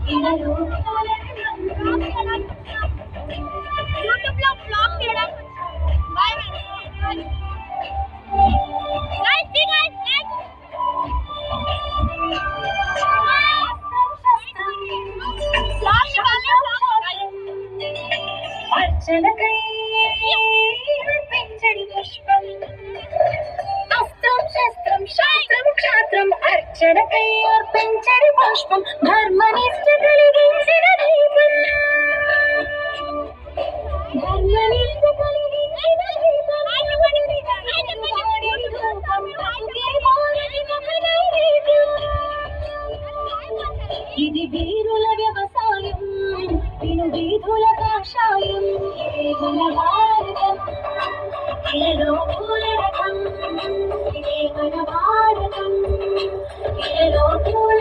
ఇలలో యూట్యూబ్ లో బ్లాగ్ చేయడానికి బాయ్ గైస్ సీ గైస్ అర్చనకై పెంచడి పుష్పం అస్త్రం శస్త్రం శాస్త్రం క్షాత్రం అర్చనకై పెంచడి పుష్పం ధర్మనిష్ట కలిగించిన దీపం ధర్మనిష్ట కలిగించిన దీపం ఇది వీరుల వ్యవసాయం విను వీధుల కాషాయం ఇదే మన భారతం ఇలలో పూల రథం ఇదే మన భారతం ఇలలో పూల